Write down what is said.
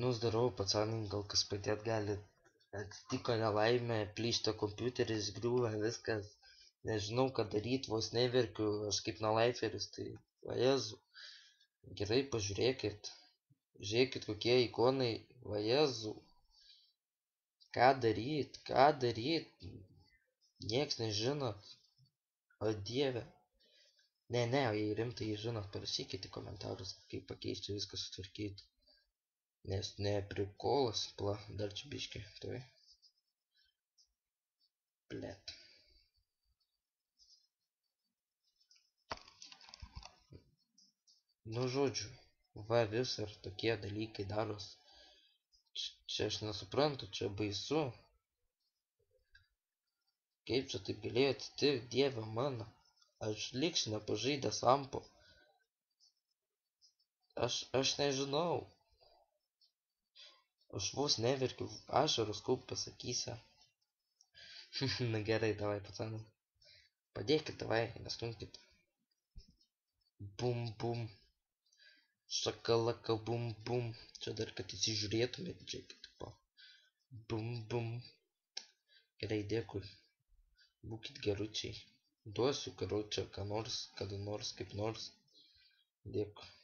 Nu, zdarau, pacanai, gal kas padėt gali. Atsitiko nelaimė, plyšta kompiuteris, griūva, viskas. Nežinau, ką daryt, vos neverkiu, aš kaip nalaiferis, tai, va Jezu. Gerai, pažiūrėkit. Žiūrėkit, kokie ikonai, va Jezu. Ką daryt, ką daryt? Nieks nežino. O Dieve. Ne, o jei rimtai žinot, parašykite komentarus, kaip pakeisti viską sutvarkyti. Nes ne prikolas, pla, dar čia biški, tai. Blet. Nu žodžiu, va vis ar tokie dalykai daros. Čia aš nesuprantu, čia baisu. Kaip čia taip galėjo atsitikti, Dieve mano. Aš liks nepažaidęs ampo. Aš nežinau. Aš vos neverkiu, ašaros kaup pasakysiu. Na gerai, davai, pacanai. Padėkit, davai, nestumkit. Bum, bum. Šakalaka, bum, bum. Čia dar, kad įsižiūrėtumėt, žiūrėkit, po. Bum, bum. Gerai, dėkui. Būkit geručiai. Duosiu, karočią, ką nors, kada nors, kaip nors. Dėkui.